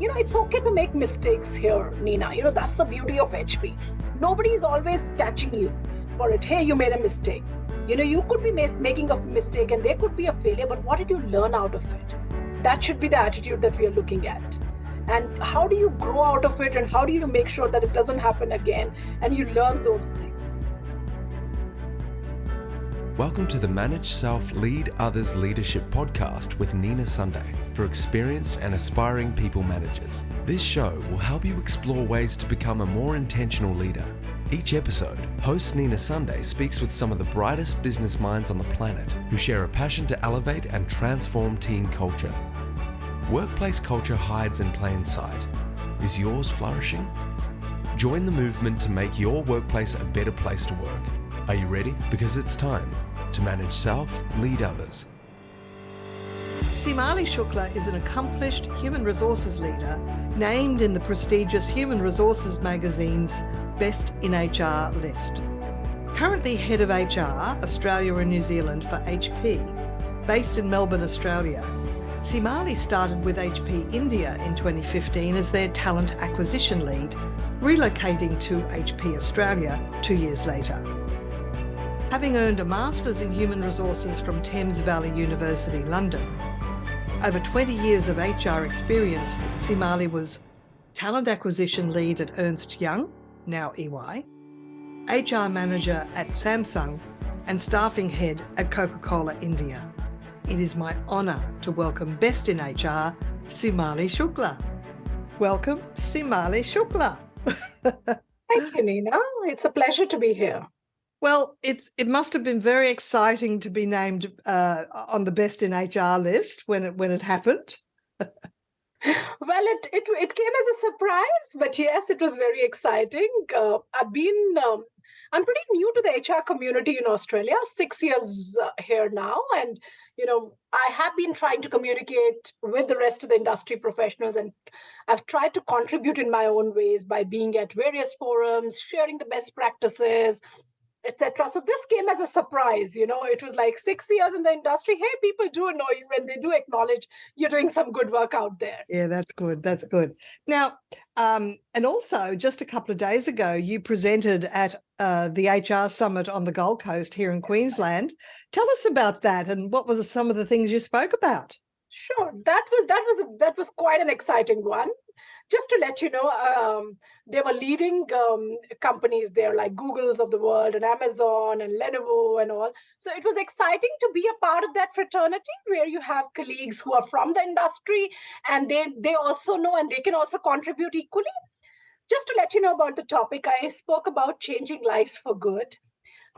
it's okay to make mistakes here, Nina. That's the beauty of HP. Nobody is always catching you for it. Hey, you made a mistake. You could be making a mistake and there could be a failure, but what did you learn out of it? That should be the attitude that we are looking at. And how do you grow out of it, and how do you make sure that it doesn't happen again and you learn those things? Welcome to the Manage Self, Lead Others Leadership podcast with Nina Sunday for experienced and aspiring people managers. This show will help you explore ways to become a more intentional leader. Each episode, host Nina Sunday speaks with some of the brightest business minds on the planet who share a passion to elevate and transform team culture. Workplace culture hides in plain sight. Is yours flourishing? Join the movement to make your workplace a better place to work. Are you ready? Because it's time to manage self, lead others. Seemali Shukla is an accomplished human resources leader named in the prestigious Human Resources Magazine's Best in HR list. Currently head of HR, Australia and New Zealand for HP, based in Melbourne, Australia. Seemali started with HP India in 2015 as their talent acquisition lead, relocating to HP Australia 2 years later. Having earned a Master's in Human Resources from Thames Valley University, London. Over 20 years of HR experience, Seemali was Talent Acquisition Lead at Ernst Young, now EY, HR Manager at Samsung, and Staffing Head at Coca-Cola India. It is my honour to welcome Best in HR, Seemali Shukla. Welcome, Seemali Shukla. Thank you, Nina. It's a pleasure to be here. Well, it must have been very exciting to be named on the Best in HR list when it happened. Well, it came as a surprise, but yes, it was very exciting. I'm pretty new to the HR community in Australia, 6 years here now, and I have been trying to communicate with the rest of the industry professionals, and I've tried to contribute in my own ways by being at various forums, sharing the best practices, etc. So this came as a surprise. It was like 6 years in the industry. Hey, people do know you and they do acknowledge you're doing some good work out there. Yeah, that's good. That's good. Now, and also just a couple of days ago, you presented at the HR Summit on the Gold Coast here in Queensland. Tell us about that and what were some of the things you spoke about? Sure, that was quite an exciting one. Just to let you know, there were leading companies there like Googles of the world and Amazon and Lenovo and all. So it was exciting to be a part of that fraternity where you have colleagues who are from the industry and they also know and they can also contribute equally. Just to let you know about the topic, I spoke about changing lives for good.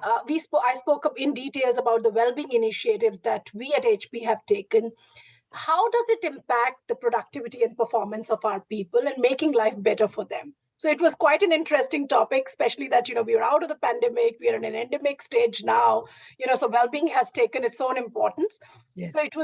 I spoke up in details about the well-being initiatives that we at HP have taken. How does it impact the productivity and performance of our people and making life better for them? So it was quite an interesting topic, especially that, we are out of the pandemic, we are in an endemic stage now, so well-being has taken its own importance. Yes. So it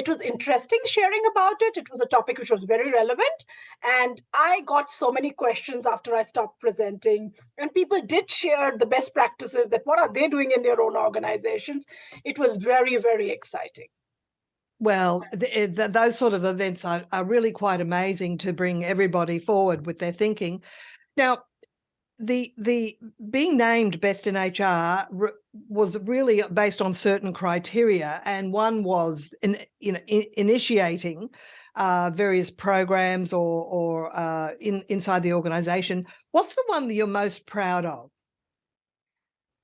was interesting sharing about it. It was a topic which was very relevant. And I got so many questions after I stopped presenting, and people did share the best practices that what are they doing in their own organizations. It was very, very exciting. Well, those sort of events are really quite amazing to bring everybody forward with their thinking. Now, the being named Best in HR was really based on certain criteria, and one was initiating various programs or inside the organisation. What's the one that you're most proud of?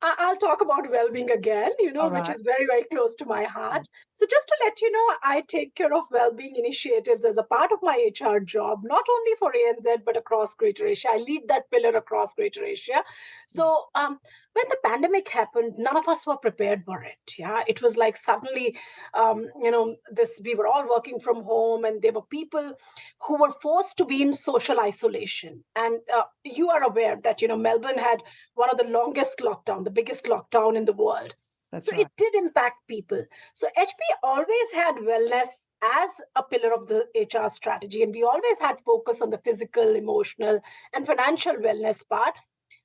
I'll talk about well-being again, which is very, very close to my heart. So just to let you know, I take care of well-being initiatives as a part of my HR job, not only for ANZ, but across Greater Asia. I lead that pillar across Greater Asia. So when the pandemic happened, none of us were prepared for it. Yeah, it was like suddenly, we were all working from home, and there were people who were forced to be in social isolation. And you are aware that, Melbourne had one of the longest lockdown, the biggest lockdown in the world. That's so right. It did impact people. So HP always had wellness as a pillar of the HR strategy. And we always had focus on the physical, emotional, and financial wellness part.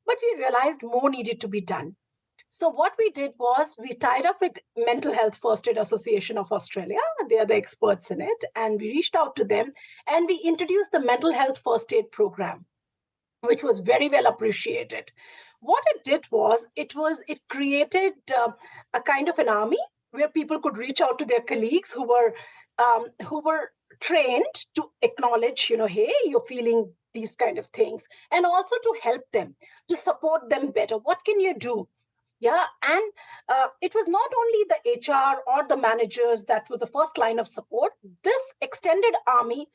But we realized more needed to be done. So what we did was we tied up with Mental Health First Aid Association of Australia. They are the experts in it. And we reached out to them and we introduced the Mental Health First Aid program, which was very well appreciated. What it did was it created a kind of an army where people could reach out to their colleagues who were trained to acknowledge, hey, you're feeling these kind of things, and also to help them, to support them better. What can you do? Yeah, and it was not only the HR or the managers that was the first line of support. This extended army,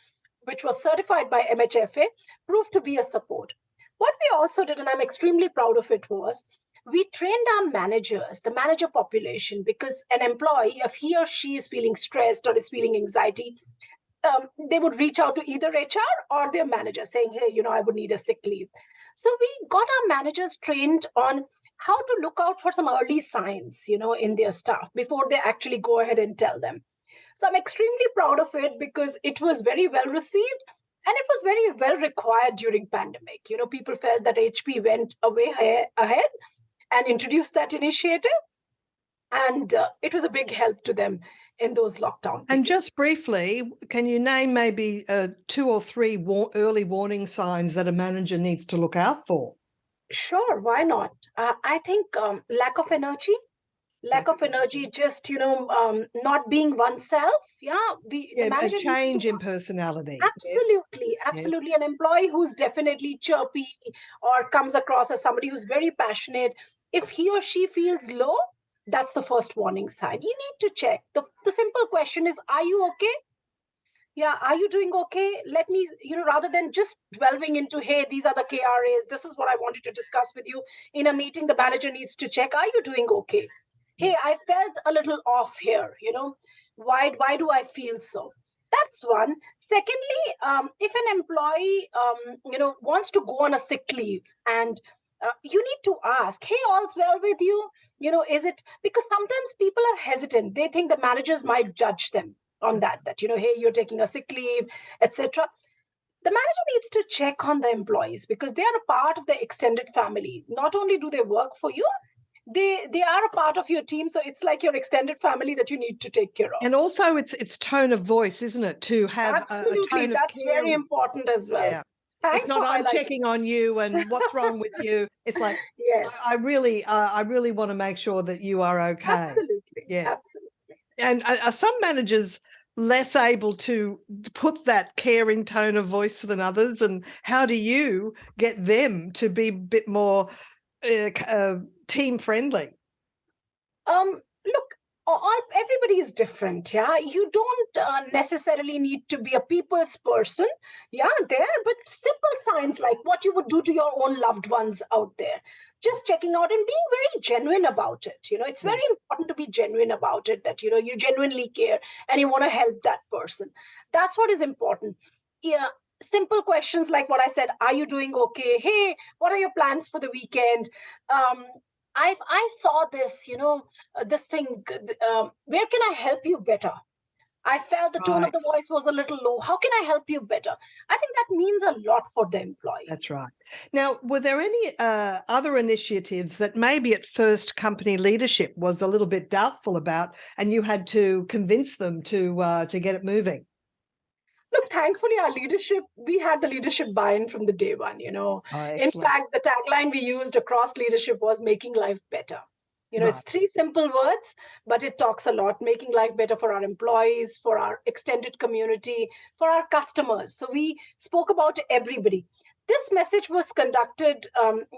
which was certified by MHFA, proved to be a support. What we also did, and I'm extremely proud of it, was we trained our managers, the manager population, because an employee, if he or she is feeling stressed or is feeling anxiety, they would reach out to either HR or their manager saying, hey, I would need a sick leave. So we got our managers trained on how to look out for some early signs, in their staff before they actually go ahead and tell them. So I'm extremely proud of it because it was very well received and it was very well required during pandemic. People felt that HP went ahead and introduced that initiative, and it was a big help to them in those lockdown periods. And just briefly, can you name maybe 2 or 3 early warning signs that a manager needs to look out for? Sure, why not? I think lack of energy, just not being oneself. The manager a change needs to, in personality. absolutely. An employee who's definitely chirpy or comes across as somebody who's very passionate, if he or she feels low, that's the first warning sign. You need to check. The simple question is, are you okay? Yeah, are you doing okay? Let me, rather than just delving into, hey, these are the KRAs, this is what I wanted to discuss with you. In a meeting, the manager needs to check, are you doing okay? Hey, I felt a little off here, why do I feel so? That's one. Secondly, if an employee, wants to go on a sick leave, and you need to ask, hey, all's well with you? Is it, because sometimes people are hesitant. They think the managers might judge them on that, hey, you're taking a sick leave, etc. The manager needs to check on the employees because they are a part of the extended family. Not only do they work for you, they are a part of your team. So it's like your extended family that you need to take care of. And also it's tone of voice, isn't it? To have absolutely a tone that's of care. Very important as well. Yeah. Thanks it's not I'm checking on you and what's wrong with you. It's like, yes, I really want to make sure that you are okay. Absolutely. Yeah. Absolutely. And are some managers less able to put that caring tone of voice than others? And how do you get them to be a bit more team friendly? Look, everybody is different. Yeah, you don't necessarily need to be a people's person. Yeah, but simple signs like what you would do to your own loved ones out there, just checking out and being very genuine about it. It's very important to be genuine about it, that you genuinely care and you want to help that person. That's what is important. Yeah. Simple questions like what I said, are you doing okay? Hey, what are your plans for the weekend? I saw this, this thing. Where can I help you better? I felt the tone of the voice was a little low. How can I help you better? I think that means a lot for the employee. That's right. Now, were there any other initiatives that maybe at first company leadership was a little bit doubtful about, and you had to convince them to get it moving? Look, thankfully, we had the leadership buy-in from the day one, In fact, the tagline we used across leadership was making life better. It's 3 simple words, but it talks a lot, making life better for our employees, for our extended community, for our customers. So we spoke about everybody. This message was conducted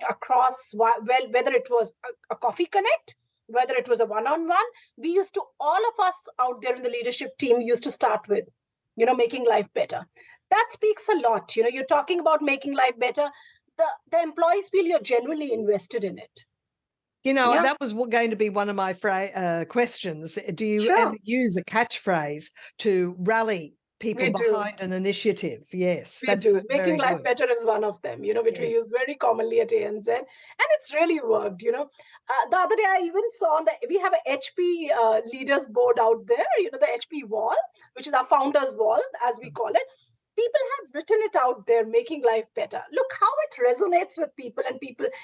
across, whether it was a coffee connect, whether it was a one-on-one, all of us out there in the leadership team used to start with, making life better. That speaks a lot. You're talking about making life better. The employees feel you're genuinely invested in it. That was going to be one of my questions. Do you ever use a catchphrase to rally people behind an initiative? Yes, we do. Making life better is one of them, which we use very commonly at ANZ, and it's really worked. The other day I even saw we have a HP leaders board out there. The HP wall, which is our founders wall, as we call it. People have written it out there, making life better. Look how it resonates with people, and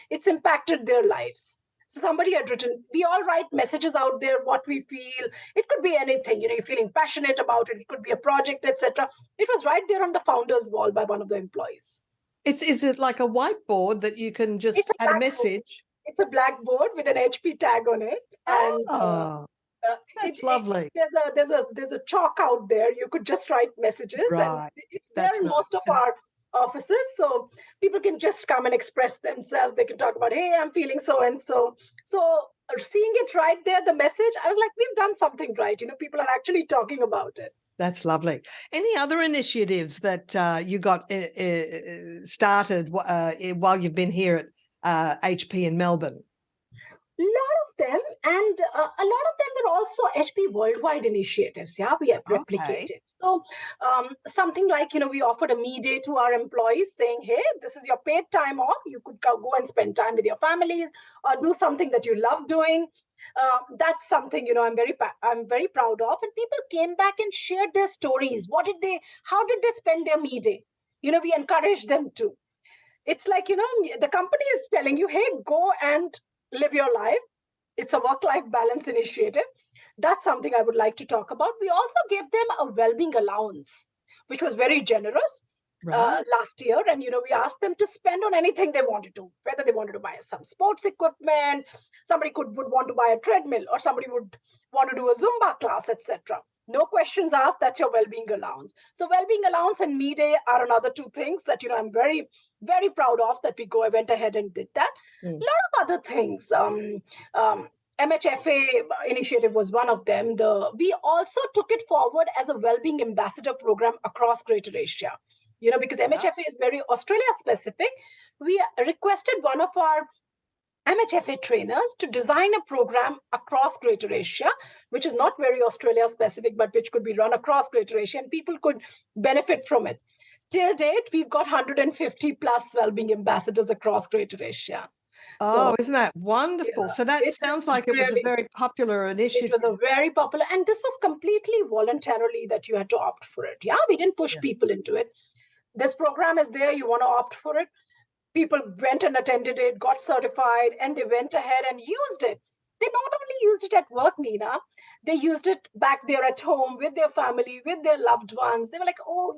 it's impacted their lives. So somebody had written, we all write messages out there, what we feel. It could be anything, you're feeling passionate about it. It could be a project, etc. It was right there on the founder's wall by one of the employees. Is it like a whiteboard that you can It's just a add a blackboard. message? It's a blackboard with an HP tag on it, and Oh, that's lovely. there's a chalk out there. You could just write messages, and Right. it's there That's in nice. most of our offices. So people can just come and express themselves. They can talk about, hey, I'm feeling so and so. So seeing it right there, the message, I was like, we've done something right. People are actually talking about it. That's lovely. Any other initiatives that you got started while you've been here at HP in Melbourne? A lot of them, and a lot of them were also HP worldwide initiatives. Yeah, we have Okay. replicated. So something like, we offered a me day to our employees, saying, hey, this is your paid time off. You could go and spend time with your families or do something that you love doing. That's something, I'm very proud of. And people came back and shared their stories. How did they spend their me day? We encouraged them to. It's like, the company is telling you, hey, go and live your life. It's a work-life balance initiative. That's something I would like to talk about. We also gave them a well-being allowance, which was very generous last year. And, we asked them to spend on anything they wanted to, whether they wanted to buy some sports equipment, somebody would want to buy a treadmill, or somebody would want to do a Zumba class, etc. No questions asked. That's your well-being allowance. So well-being allowance and me day are another two things that, I'm very, very proud of that we went ahead and did that. A lot of other things. MHFA initiative was one of them. We also took it forward as a well-being ambassador program across Greater Asia. Because MHFA is very Australia specific. We requested one of our MHFA trainers to design a program across Greater Asia, which is not very Australia specific, but which could be run across Greater Asia, and people could benefit from it. Till date, we've got 150 plus well-being ambassadors across Greater Asia. Oh, isn't that wonderful? Yeah, so that sounds like it was a very popular initiative. It was a very popular, and this was completely voluntarily that you had to opt for it. Yeah, we didn't push people into it. This program is there, you want to opt for it. People went and attended it, got certified, and they went ahead and used it. They not only used it at work, Nina, they used it back there at home with their family, with their loved ones. They were like, oh,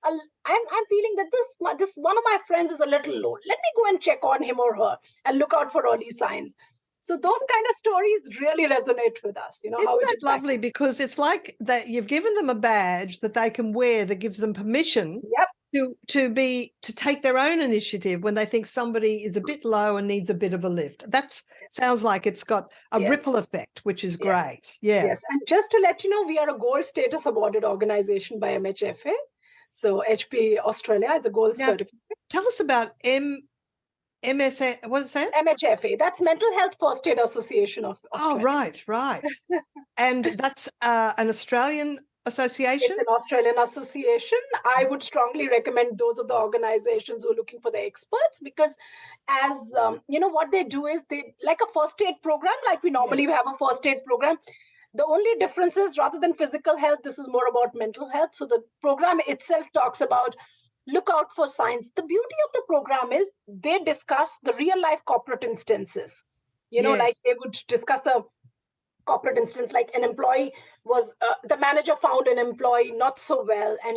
I'm feeling that this one of my friends is a little low. Let me go and check on him or her and look out for early signs. So those kind of stories really resonate with us. Isn't that lovely? Because it's like that you've given them a badge that they can wear that gives them permission to take their own initiative when they think somebody is a bit low and needs a bit of a lift. That sounds like it's got a ripple effect, which is great. Yes. And just to let you know, we are a gold status awarded organization by MHFA. So HP Australia is a gold certificate. Tell us about MSA, what is that? MHFA. That's Mental Health First Aid Association of Australia. Oh, right. And that's an Australian association? It's an Australian association. I would strongly recommend those of the organizations who are looking for the experts, because as what they do is they like a first aid program, like we normally have a first aid program. The only difference is, rather than physical health, this is more about mental health. So the program itself talks about look out for signs. The beauty of the program is they discuss the real life corporate instances. Like they would discuss the corporate instance, like an employee was, the manager found an employee not so well, and,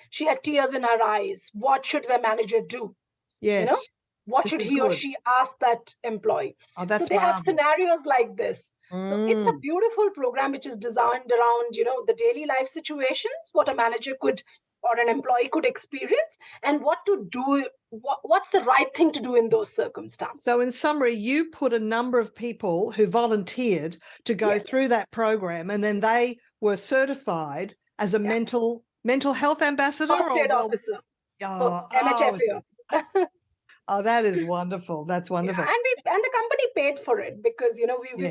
she had tears in her eyes. What should the manager do? Yes. What should he or she ask that employee? Oh, that's so they have scenarios like this. So it's a beautiful program which is designed around, the daily life situations, what a manager could or an employee could experience, and what to do, what's the right thing to do in those circumstances. So in summary, you put a number of people who volunteered to go through that program, and then they were certified as a mental health ambassador? First aid officer. MHFA officer. Oh, that is wonderful. That's wonderful. Yeah, and the company paid for it because,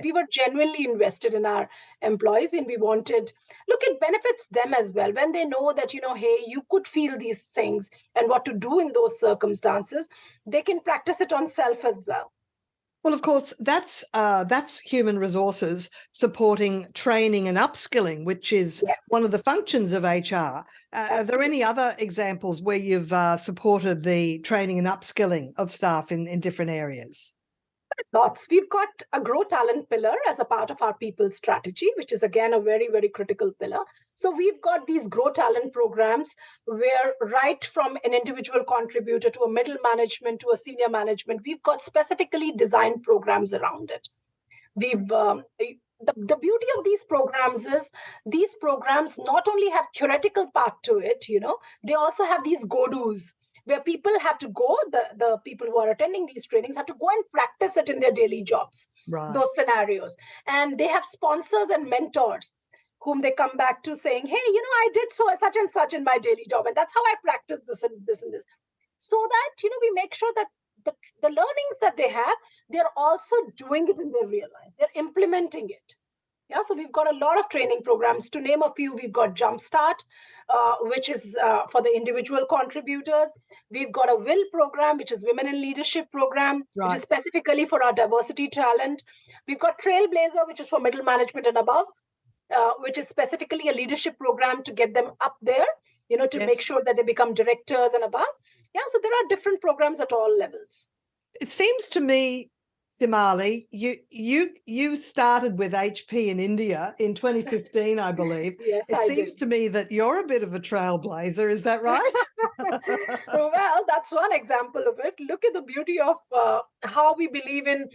we were genuinely invested in our employees, and we wanted, it benefits them as well when they know that, hey, you could feel these things and what to do in those circumstances. They can practice it on self as well. Well, of course, that's human resources supporting training and upskilling, which is one of the functions of HR. Are there any other examples where you've supported the training and upskilling of staff in different areas? Lots. We've got a grow talent pillar as a part of our people strategy, which is again a very, very critical pillar. So we've got these grow talent programs where right from an individual contributor to a middle management to a senior management, we've got specifically designed programs around it. We've the beauty of these programs is these programs not only have theoretical part to it, they also have these go-dos where people have to go, the people who are attending these trainings have to go and practice it in their daily jobs, Right. those scenarios. And they have sponsors and mentors whom they come back to saying, hey, I did such and such in my daily job. And that's how I practice this and this and this. So that, we make sure that the learnings that they have, they're also doing it in their real life. They're implementing it. Yeah, so we've got a lot of training programs. To name a few, we've got Jumpstart, which is for the individual contributors. We've got a WILL program, which is Women in Leadership program, which is specifically for our diversity talent. We've got Trailblazer, which is for middle management and above, which is specifically a leadership program to get them up there, to make sure that they become directors and above. Yeah, so there are different programs at all levels. It seems to me, Seemali, you started with HP in India in 2015, I believe. Yes, it I seems did. to me that you're a bit of a trailblazer. Is that right? Well, that's one example of it. Look at the beauty of how we believe in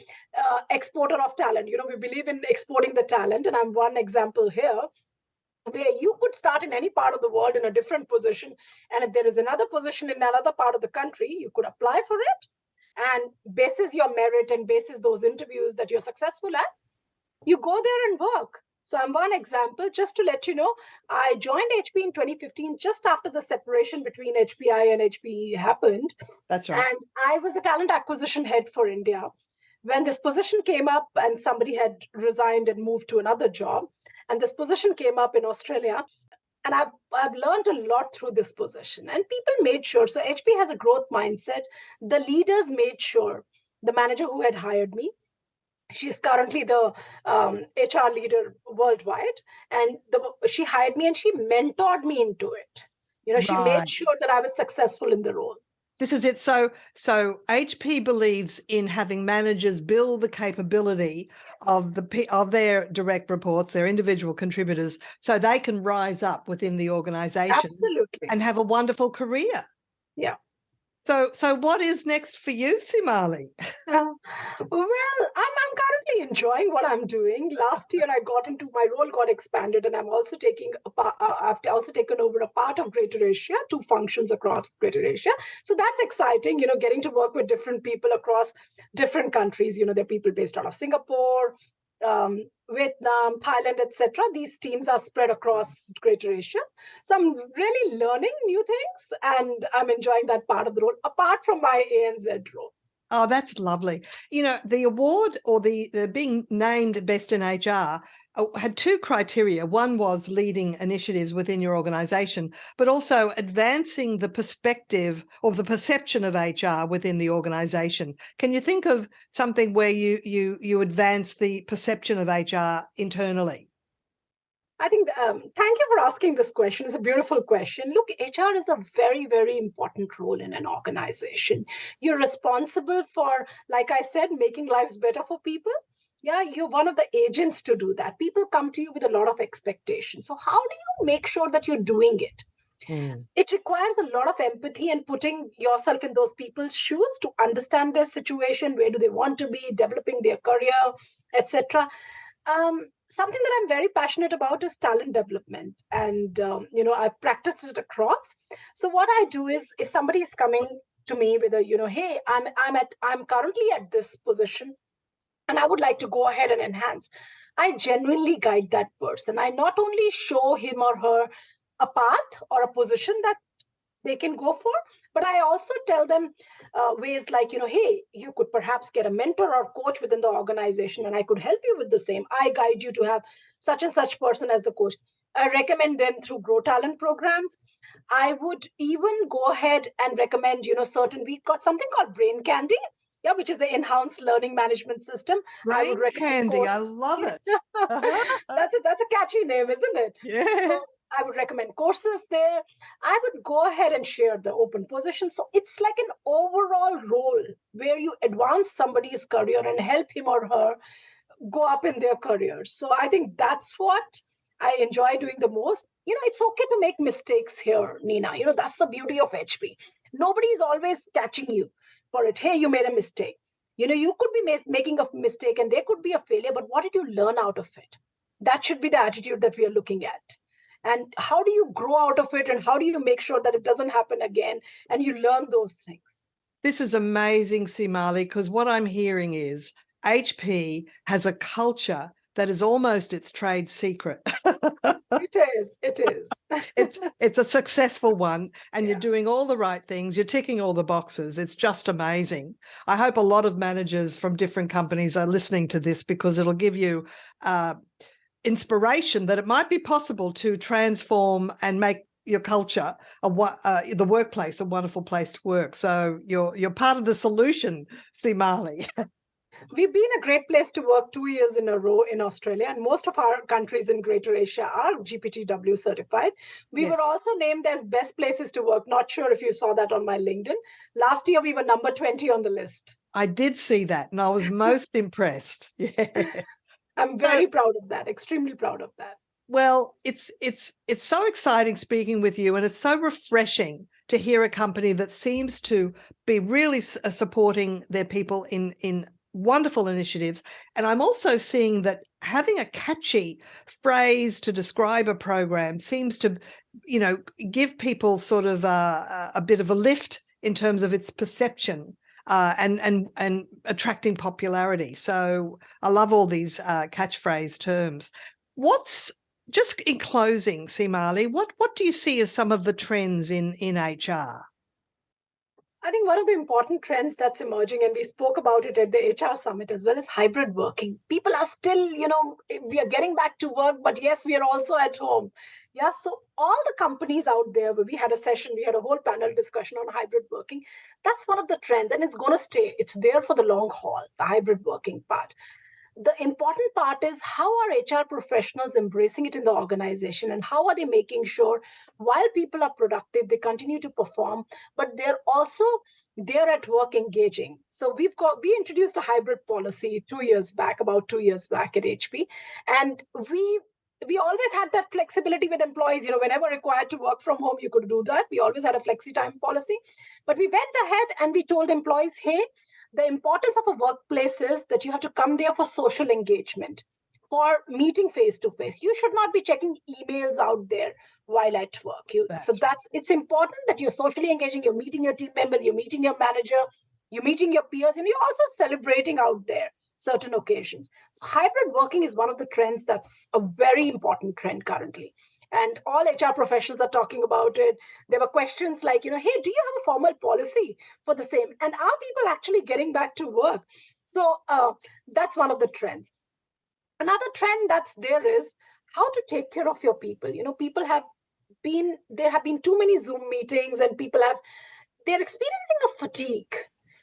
exporter of talent. We believe in exporting the talent, and I'm one example here, where you could start in any part of the world in a different position. And if there is another position in another part of the country, you could apply for it. And basis your merit and basis those interviews that you're successful at, you go there and work. So I'm one example. Just to let you know, I joined HP in 2015, just after the separation between HPI and HPE happened. That's right. And I was the talent acquisition head for India. When this position came up and somebody had resigned and moved to another job, and this position came up in Australia, and I've learned a lot through this position. And people made sure, so HP has a growth mindset. The leaders made sure, the manager who had hired me, she's currently the HR leader worldwide, and she hired me and she mentored me into it. She made sure that I was successful in the role. This is it. So HP believes in having managers build the capability of their direct reports, their individual contributors, so they can rise up within the organization. Absolutely. And have a wonderful career. Yeah. So what is next for you, Seemali? Well, I'm currently enjoying what I'm doing. Last year, my role got expanded, and I've also taken over a part of Greater Asia, 2 functions across Greater Asia. So that's exciting, getting to work with different people across different countries. There are people based out of Singapore, Vietnam, Thailand, etc. These teams are spread across Greater Asia. So I'm really learning new things, and I'm enjoying that part of the role, apart from my ANZ role. Oh, that's lovely. The award, or the being named Best in HR, had 2 criteria. One was leading initiatives within your organisation, but also advancing the perspective or the perception of HR within the organisation. Can you think of something where you advance the perception of HR internally? I think, thank you for asking this question. It's a beautiful question. Look, HR is a very, very important role in an organization. You're responsible for, like I said, making lives better for people. Yeah, you're one of the agents to do that. People come to you with a lot of expectations. So how do you make sure that you're doing it? It requires a lot of empathy and putting yourself in those people's shoes to understand their situation, where do they want to be, developing their career, etc. Something that I'm very passionate about is talent development. And, I've practiced it across. So what I do is, if somebody is coming to me with hey, I'm currently at this position and I would like to go ahead and enhance, I genuinely guide that person. I not only show him or her a path or a position that they can go for, but I also tell them ways like, hey, you could perhaps get a mentor or coach within the organization, and I could help you with the same. I guide you to have such and such person as the coach. I recommend them through Grow Talent programs. I would even go ahead and recommend, we've got something called Brain Candy, which is the in-house learning management system. I would recommend Candy, I love it. That's a catchy name, isn't it? Yeah. So I would recommend courses there. I would go ahead and share the open position. So it's like an overall role where you advance somebody's career and help him or her go up in their careers. So I think that's what I enjoy doing the most. It's okay to make mistakes here, Nina. That's the beauty of HP. Nobody is always catching you for it. Hey, you made a mistake. You could be making a mistake and there could be a failure, but what did you learn out of it? That should be the attitude that we are looking at. And how do you grow out of it, and how do you make sure that it doesn't happen again and you learn those things? This is amazing, Seemali, because what I'm hearing is HP has a culture that is almost its trade secret. It is. It's a successful one, and you're doing all the right things. You're ticking all the boxes. It's just amazing. I hope a lot of managers from different companies are listening to this, because it'll give you inspiration that it might be possible to transform and make your culture, the workplace, a wonderful place to work. So you're part of the solution, Seemali. We've been a great place to work 2 years in a row in Australia, and most of our countries in Greater Asia are GPTW certified. We were also named as best places to work. Not sure if you saw that on my LinkedIn. Last year, we were number 20 on the list. I did see that, and I was most impressed. Yeah. I'm very proud of that, extremely proud of that. Well, it's so exciting speaking with you, and it's so refreshing to hear a company that seems to be really supporting their people in wonderful initiatives. And I'm also seeing that having a catchy phrase to describe a program seems to, give people sort of a bit of a lift in terms of its perception. And attracting popularity. So I love all these catchphrase terms. Just in closing, Seemali, what do you see as some of the trends in HR? I think one of the important trends that's emerging, and we spoke about it at the HR Summit as well, is hybrid working. People are still, we are getting back to work, but yes, we are also at home. Yeah, so all the companies out there, where we had a whole panel discussion on hybrid working. That's one of the trends, and it's going to stay. It's there for the long haul, the hybrid working part. The important part is, how are HR professionals embracing it in the organization, and how are they making sure while people are productive, they continue to perform, but they're also there at work engaging. So we introduced a hybrid policy about 2 years back at HP, and we always had that flexibility with employees. Whenever required to work from home, you could do that. We always had a flexi time policy, but we went ahead and we told employees, hey, the importance of a workplace is that you have to come there for social engagement, for meeting face to face. You should not be checking emails out there while at work. It's important that you're socially engaging. You're meeting your team members, you're meeting your manager, you're meeting your peers, and you're also celebrating out there certain occasions. So hybrid working is one of the trends that's a very important trend currently. And all HR professionals are talking about it. There were questions like, hey, do you have a formal policy for the same? And are people actually getting back to work? So that's one of the trends. Another trend that's there is how to take care of your people. There have been too many Zoom meetings, and they're experiencing a fatigue.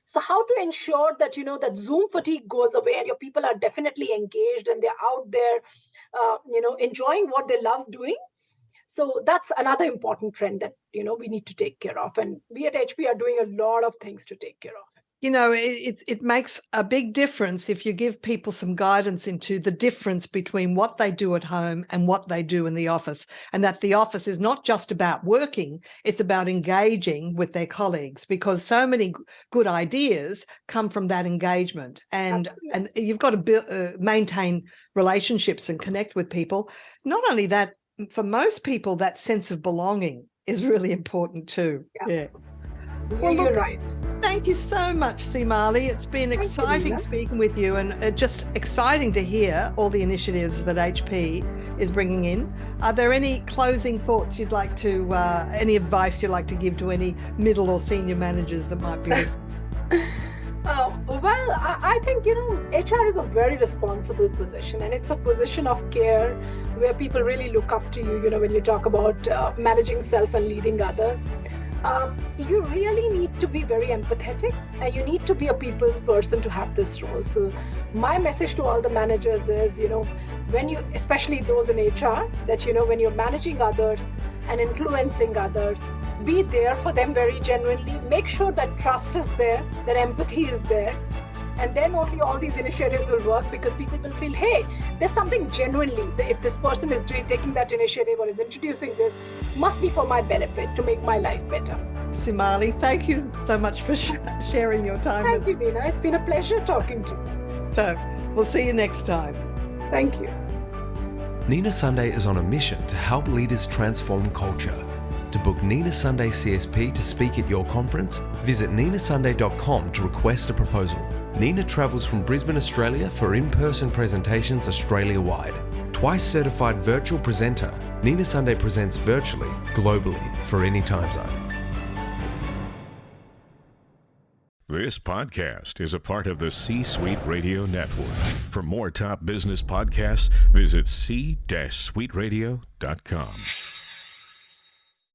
So how to ensure that, that Zoom fatigue goes away and your people are definitely engaged and they're out there, enjoying what they love doing. So that's another important trend that, we need to take care of. And we at HP are doing a lot of things to take care of. It makes a big difference if you give people some guidance into the difference between what they do at home and what they do in the office, and that the office is not just about working, it's about engaging with their colleagues, because so many good ideas come from that engagement. And you've got to maintain relationships and connect with people. Not only that, for most people, that sense of belonging is really important too. Yeah. Well, you're right. Thank you so much, Seemali. It's been exciting speaking with you, and just exciting to hear all the initiatives that HP is bringing in. Are there any closing thoughts you'd like to, any advice you'd like to give to any middle or senior managers that might be listening? Well, I think, HR is a very responsible position, and it's a position of care where people really look up to you, when you talk about managing self and leading others. You really need to be very empathetic, and you need to be a people's person to have this role. So my message to all the managers is, when you, especially those in HR, that, when you're managing others and influencing others, be there for them very genuinely. Make sure that trust is there, that empathy is there. And then only all these initiatives will work, because people will feel, hey, there's something genuinely, if this person is taking that initiative or is introducing this, must be for my benefit, to make my life better. Seemali, thank you so much for sharing your time. Thank you, Neena. It's been a pleasure talking to you. So we'll see you next time. Thank you. Neena Sunday is on a mission to help leaders transform culture. To book Neena Sunday CSP to speak at your conference, visit neenasunday.com to request a proposal. Neena travels from Brisbane, Australia for in-person presentations Australia-wide. Twice certified virtual presenter, Neena Sunday presents virtually, globally, for any time zone. This podcast is a part of the C-Suite Radio Network. For more top business podcasts, visit c-suiteradio.com.